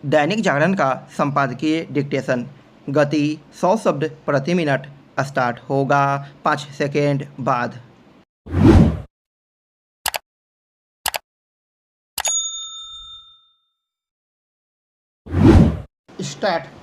दैनिक जागरण का संपादकीय डिक्टेशन। गति 100 शब्द प्रति मिनट। स्टार्ट होगा 5 सेकेंड बाद। स्टार्ट।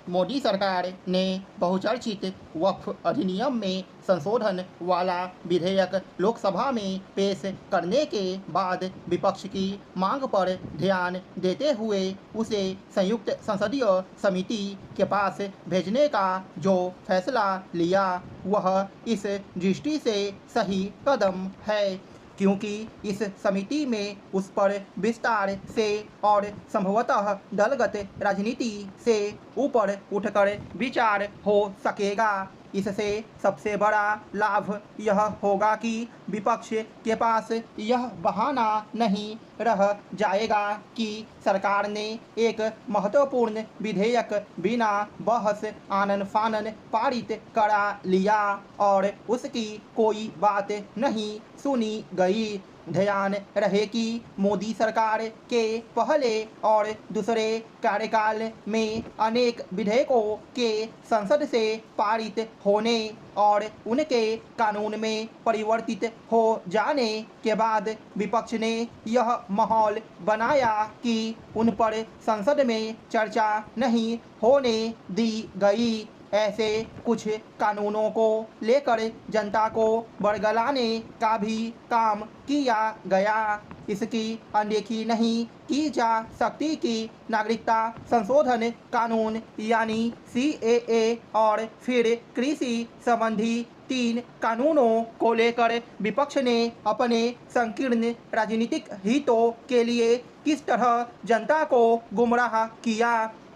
मोदी सरकार ने बहुचर्चित वक्फ अधिनियम में संशोधन वाला विधेयक लोकसभा में पेश करने के बाद विपक्ष की मांग पर ध्यान देते हुए उसे संयुक्त संसदीय समिति के पास भेजने का जो फैसला लिया वह इस दृष्टि से सही कदम है क्योंकि इस समिति में उस पर विस्तार से और संभवतः दलगत राजनीति से ऊपर उठकर विचार हो सकेगा। इससे सबसे बड़ा लाभ यह होगा कि विपक्ष के पास यह बहाना नहीं रह जाएगा कि सरकार ने एक महत्वपूर्ण विधेयक बिना बहस आनन फानन पारित करा लिया और उसकी कोई बात नहीं सुनी गई। ध्यान रहे कि मोदी सरकार के पहले और दूसरे कार्यकाल में अनेक विधेयकों के संसद से पारित होने और उनके कानून में परिवर्तित हो जाने के बाद विपक्ष ने यह माहौल बनाया कि उन पर संसद में चर्चा नहीं होने दी गई। ऐसे कुछ कानूनों को लेकर जनता को बरगलाने का भी काम किया गया। इसकी अनदेखी नहीं की जा सकती कि नागरिकता संशोधन कानून यानी CAA और फिर कृषि संबंधी 3 कानूनों को लेकर विपक्ष ने अपने संकीर्ण राजनीतिक हितों के लिए किस तरह जनता को गुमराह किया।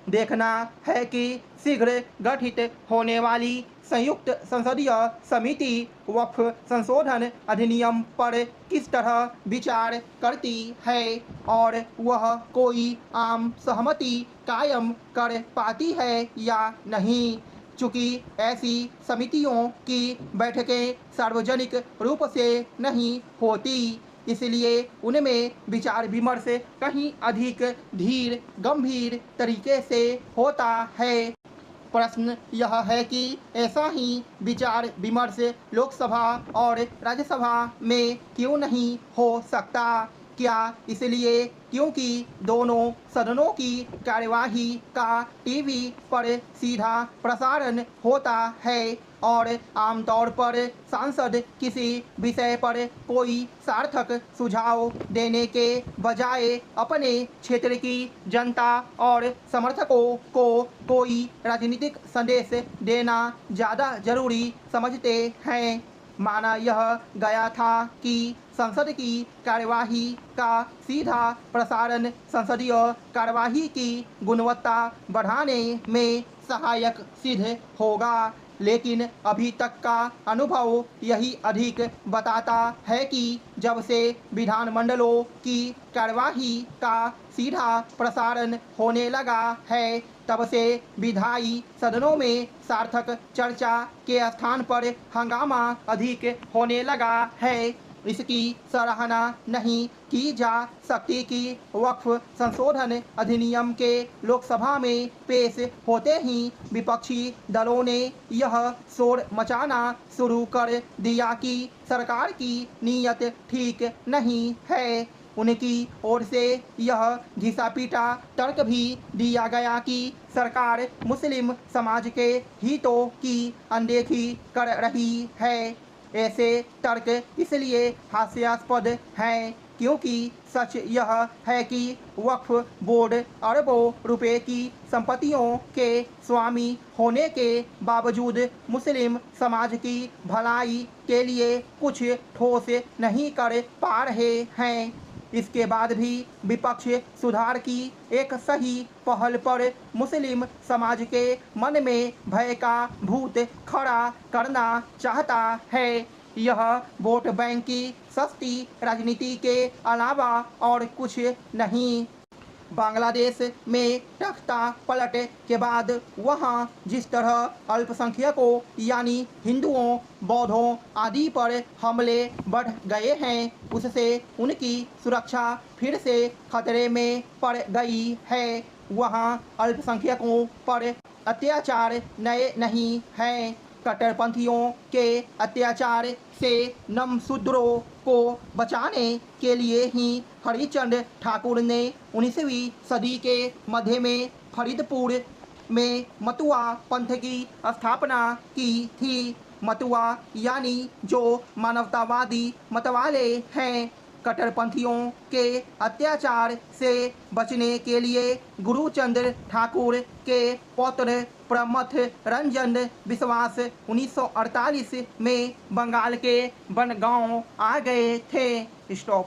देखना है कि शीघ्र गठित होने वाली संयुक्त संसदीय समिति वक्फ संशोधन अधिनियम पर किस तरह विचार करती है और वह कोई आम सहमति कायम कर पाती है या नहीं। चूँकि ऐसी समितियों की बैठकें सार्वजनिक रूप से नहीं होती इसलिए उनमें विचार विमर्श कहीं अधिक धीर गंभीर तरीके से होता है। प्रश्न यह है कि ऐसा ही विचार विमर्श लोकसभा और राज्यसभा में क्यों नहीं हो सकता। क्या इसलिए क्योंकि दोनों सदनों की कार्यवाही का टीवी पर सीधा प्रसारण होता है और आमतौर पर सांसद किसी विषय पर कोई सार्थक सुझाव देने के बजाय अपने क्षेत्र की जनता और समर्थकों को कोई राजनीतिक संदेश देना ज़्यादा जरूरी समझते हैं। माना यह गया था कि संसद की कार्यवाही का सीधा प्रसारण संसदीय कार्यवाही की गुणवत्ता बढ़ाने में सहायक सिद्ध होगा, लेकिन अभी तक का अनुभव यही अधिक बताता है कि जब से विधानमंडलों की कार्यवाही का सीधा प्रसारण होने लगा है तब से विधायी सदनों में सार्थक चर्चा के स्थान पर हंगामा अधिक होने लगा है। इसकी सराहना नहीं की जा सकती कि वक्फ संशोधन अधिनियम के लोकसभा में पेश होते ही विपक्षी दलों ने यह शोर मचाना शुरू कर दिया कि सरकार की नीयत ठीक नहीं है। उनकी ओर से यह घिसा-पीटा तर्क भी दिया गया कि सरकार मुस्लिम समाज के हितों की अनदेखी कर रही है। ऐसे तर्क इसलिए हास्यास्पद हैं क्योंकि सच यह है कि वक्फ बोर्ड अरबों रुपए की संपत्तियों के स्वामी होने के बावजूद मुस्लिम समाज की भलाई के लिए कुछ ठोस नहीं कर पा रहे हैं। इसके बाद भी विपक्ष सुधार की एक सही पहल पर मुस्लिम समाज के मन में भय का भूत खड़ा करना चाहता है। यह वोट बैंक की सस्ती राजनीति के अलावा और कुछ नहीं। बांग्लादेश में तख्ता पलट के बाद वहां जिस तरह अल्पसंख्यकों यानी हिंदुओं, बौद्धों आदि पर हमले बढ़ गए हैं, उससे उनकी सुरक्षा फिर से खतरे में पड़ गई है। वहां अल्पसंख्यकों पर अत्याचार नए नहीं हैं। कट्टरपंथियों के अत्याचार से नमशूद्रों को बचाने के लिए ही हरिश्चंद्र ठाकुर ने 19वीं सदी के मध्य में फरीदपुर में मतुआ पंथ की स्थापना की थी। मतुआ यानी जो मानवतावादी मतवाले हैं। कट्टरपंथियों के अत्याचार से बचने के लिए गुरुचंद्र ठाकुर के पौत्र प्रमथ रंजन विश्वास 1948 में बंगाल के बनगांव आ गए थे। स्टॉप।